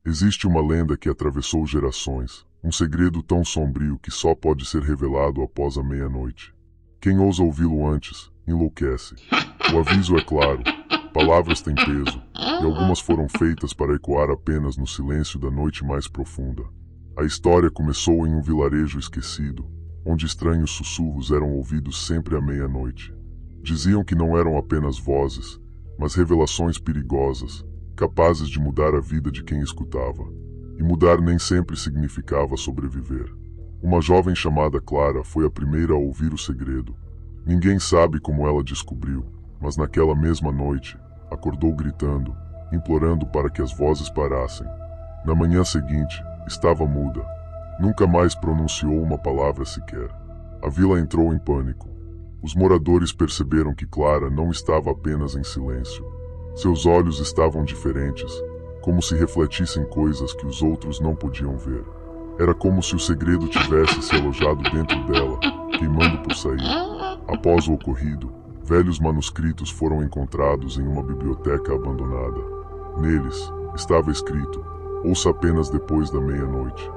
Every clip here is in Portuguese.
Existe uma lenda que atravessou gerações, um segredo tão sombrio que só pode ser revelado após a meia-noite. Quem ousa ouvi-lo antes, enlouquece. O aviso é claro, palavras têm peso, e algumas foram feitas para ecoar apenas no silêncio da noite mais profunda. A história começou em um vilarejo esquecido, onde estranhos sussurros eram ouvidos sempre à meia-noite. Diziam que não eram apenas vozes, mas revelações perigosas, capazes de mudar a vida de quem escutava. E mudar nem sempre significava sobreviver. Uma jovem chamada Clara foi a primeira a ouvir o segredo. Ninguém sabe como ela descobriu, mas naquela mesma noite, acordou gritando, implorando para que as vozes parassem. Na manhã seguinte, estava muda. Nunca mais pronunciou uma palavra sequer. A vila entrou em pânico. Os moradores perceberam que Clara não estava apenas em silêncio. Seus olhos estavam diferentes, como se refletissem coisas que os outros não podiam ver. Era como se o segredo tivesse se alojado dentro dela, queimando por sair. Após o ocorrido, velhos manuscritos foram encontrados em uma biblioteca abandonada. Neles, estava escrito: ouça apenas depois da meia-noite.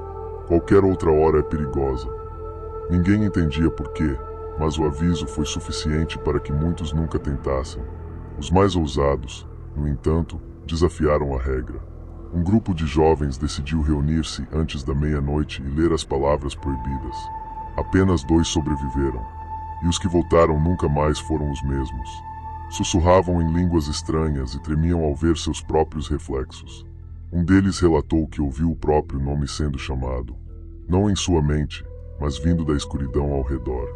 Qualquer outra hora é perigosa. Ninguém entendia por quê, mas o aviso foi suficiente para que muitos nunca tentassem. Os mais ousados, no entanto, desafiaram a regra. Um grupo de jovens decidiu reunir-se antes da meia-noite e ler as palavras proibidas. Apenas 2 sobreviveram, e os que voltaram nunca mais foram os mesmos. Sussurravam em línguas estranhas e tremiam ao ver seus próprios reflexos. Um deles relatou que ouviu o próprio nome sendo chamado, não em sua mente, mas vindo da escuridão ao redor.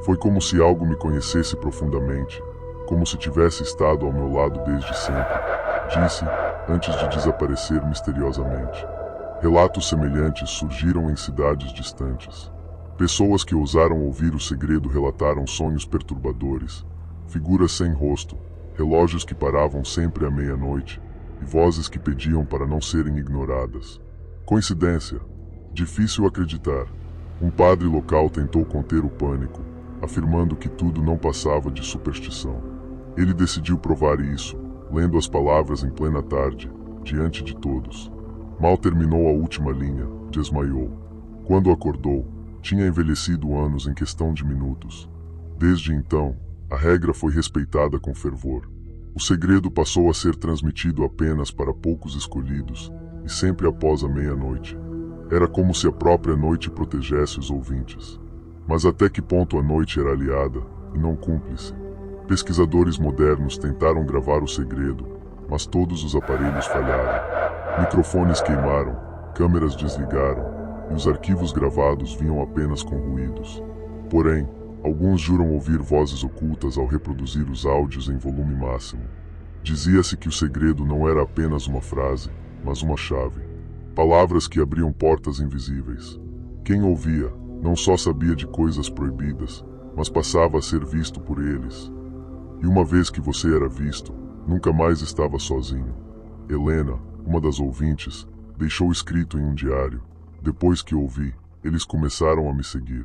Foi como se algo me conhecesse profundamente, como se tivesse estado ao meu lado desde sempre, disse, antes de desaparecer misteriosamente. Relatos semelhantes surgiram em cidades distantes. Pessoas que ousaram ouvir o segredo relataram sonhos perturbadores, figuras sem rosto, relógios que paravam sempre à meia-noite e vozes que pediam para não serem ignoradas. Coincidência? Difícil acreditar. Um padre local tentou conter o pânico, afirmando que tudo não passava de superstição. Ele decidiu provar isso, lendo as palavras em plena tarde, diante de todos. Mal terminou a última linha, desmaiou. Quando acordou, tinha envelhecido anos em questão de minutos. Desde então, a regra foi respeitada com fervor. O segredo passou a ser transmitido apenas para poucos escolhidos, e sempre após a meia-noite. Era como se a própria noite protegesse os ouvintes. Mas até que ponto a noite era aliada, e não cúmplice? Pesquisadores modernos tentaram gravar o segredo, mas todos os aparelhos falharam. Microfones queimaram, câmeras desligaram, e os arquivos gravados vinham apenas com ruídos. Porém, alguns juram ouvir vozes ocultas ao reproduzir os áudios em volume máximo. Dizia-se que o segredo não era apenas uma frase, mas uma chave. Palavras que abriam portas invisíveis. Quem ouvia, não só sabia de coisas proibidas, mas passava a ser visto por eles. E uma vez que você era visto, nunca mais estava sozinho. Helena, uma das ouvintes, deixou escrito em um diário: depois que ouvi, eles começaram a me seguir.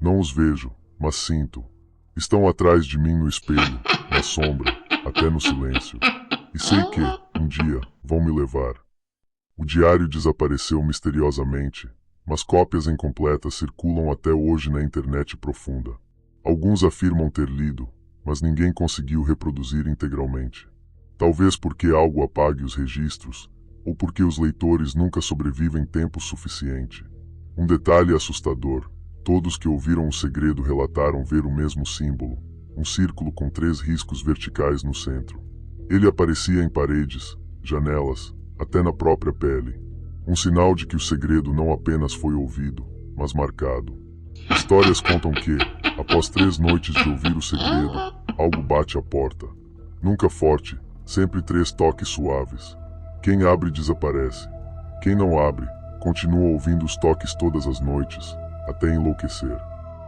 Não os vejo, mas sinto. Estão atrás de mim no espelho, na sombra, até no silêncio. E sei que, um dia, vão me levar. O diário desapareceu misteriosamente, mas cópias incompletas circulam até hoje na internet profunda. Alguns afirmam ter lido, mas ninguém conseguiu reproduzir integralmente. Talvez porque algo apague os registros, ou porque os leitores nunca sobrevivem tempo suficiente. Um detalhe assustador: todos que ouviram o segredo relataram ver o mesmo símbolo, um círculo com 3 riscos verticais no centro. Ele aparecia em paredes, janelas, até na própria pele. Um sinal de que o segredo não apenas foi ouvido, mas marcado. Histórias contam que, após 3 noites de ouvir o segredo, algo bate à porta. Nunca forte, sempre 3 toques suaves. Quem abre desaparece. Quem não abre, continua ouvindo os toques todas as noites, até enlouquecer.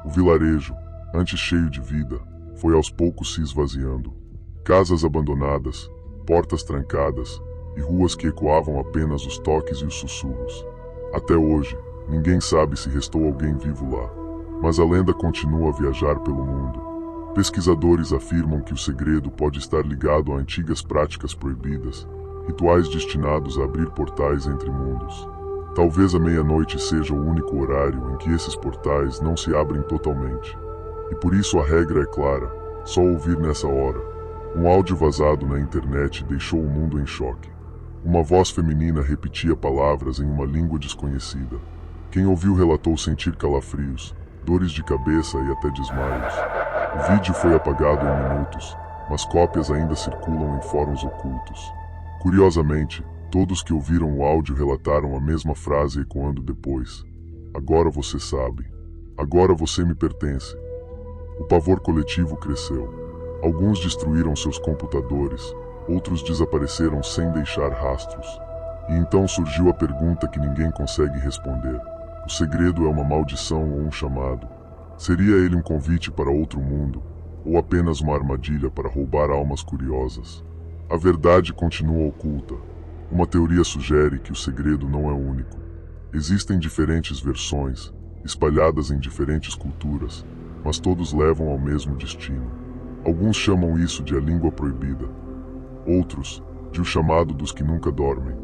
O vilarejo, antes cheio de vida, foi aos poucos se esvaziando. Casas abandonadas, portas trancadas e ruas que ecoavam apenas os toques e os sussurros. Até hoje, ninguém sabe se restou alguém vivo lá. Mas a lenda continua a viajar pelo mundo. Pesquisadores afirmam que o segredo pode estar ligado a antigas práticas proibidas, rituais destinados a abrir portais entre mundos. Talvez a meia-noite seja o único horário em que esses portais não se abrem totalmente. E por isso a regra é clara, só ouvir nessa hora. Um áudio vazado na internet deixou o mundo em choque. Uma voz feminina repetia palavras em uma língua desconhecida. Quem ouviu relatou sentir calafrios, dores de cabeça e até desmaios. O vídeo foi apagado em minutos, mas cópias ainda circulam em fóruns ocultos. Curiosamente, todos que ouviram o áudio relataram a mesma frase ecoando depois. Agora você sabe. Agora você me pertence. O pavor coletivo cresceu. Alguns destruíram seus computadores, outros desapareceram sem deixar rastros. E então surgiu a pergunta que ninguém consegue responder. O segredo é uma maldição ou um chamado? Seria ele um convite para outro mundo, ou apenas uma armadilha para roubar almas curiosas? A verdade continua oculta. Uma teoria sugere que o segredo não é único. Existem diferentes versões, espalhadas em diferentes culturas, mas todos levam ao mesmo destino. Alguns chamam isso de a língua proibida, outros de o chamado dos que nunca dormem.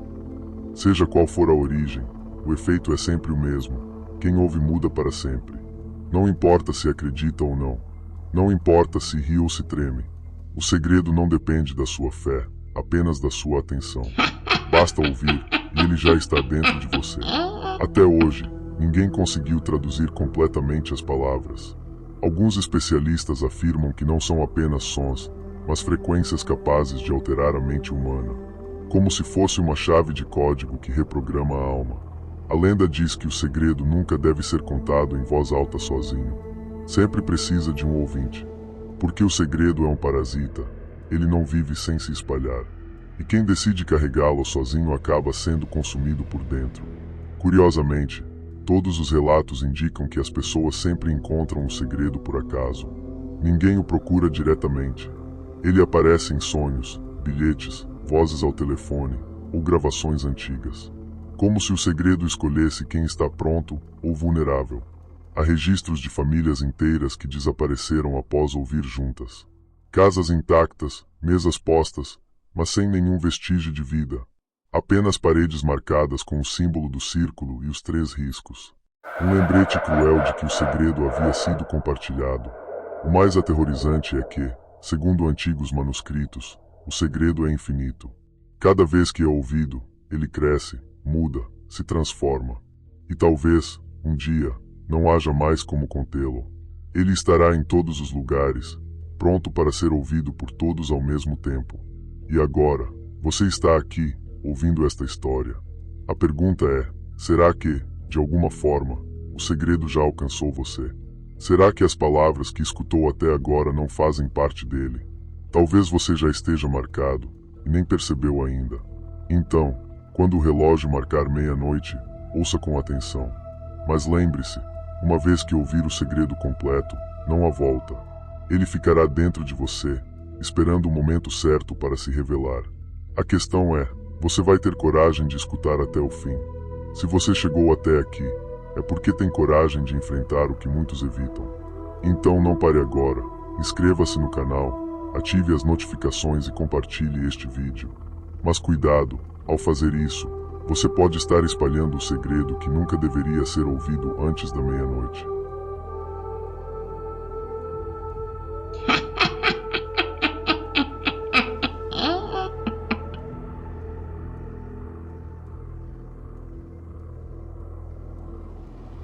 Seja qual for a origem, o efeito é sempre o mesmo. Quem ouve muda para sempre. Não importa se acredita ou não. Não importa se ri ou se treme. O segredo não depende da sua fé, apenas da sua atenção. Basta ouvir, e ele já está dentro de você. Até hoje, ninguém conseguiu traduzir completamente as palavras. Alguns especialistas afirmam que não são apenas sons, mas frequências capazes de alterar a mente humana, como se fosse uma chave de código que reprograma a alma. A lenda diz que o segredo nunca deve ser contado em voz alta sozinho. Sempre precisa de um ouvinte. Porque o segredo é um parasita, ele não vive sem se espalhar. E quem decide carregá-lo sozinho acaba sendo consumido por dentro. Curiosamente, todos os relatos indicam que as pessoas sempre encontram um segredo por acaso. Ninguém o procura diretamente. Ele aparece em sonhos, bilhetes, vozes ao telefone ou gravações antigas. Como se o segredo escolhesse quem está pronto ou vulnerável. Há registros de famílias inteiras que desapareceram após ouvir juntas. Casas intactas, mesas postas, mas sem nenhum vestígio de vida. Apenas paredes marcadas com o símbolo do círculo e os 3 riscos. Um lembrete cruel de que o segredo havia sido compartilhado. O mais aterrorizante é que, segundo antigos manuscritos, o segredo é infinito. Cada vez que é ouvido, ele cresce, muda, se transforma. E talvez, um dia, não haja mais como contê-lo. Ele estará em todos os lugares, pronto para ser ouvido por todos ao mesmo tempo. E agora, você está aqui, ouvindo esta história. A pergunta é, será que, de alguma forma, o segredo já alcançou você? Será que as palavras que escutou até agora não fazem parte dele? Talvez você já esteja marcado, e nem percebeu ainda. Então, quando o relógio marcar meia-noite, ouça com atenção. Mas lembre-se, uma vez que ouvir o segredo completo, não há volta. Ele ficará dentro de você, esperando o momento certo para se revelar. A questão é, você vai ter coragem de escutar até o fim? Se você chegou até aqui, é porque tem coragem de enfrentar o que muitos evitam. Então não pare agora, inscreva-se no canal, ative as notificações e compartilhe este vídeo. Mas cuidado, ao fazer isso, você pode estar espalhando o segredo que nunca deveria ser ouvido antes da meia-noite.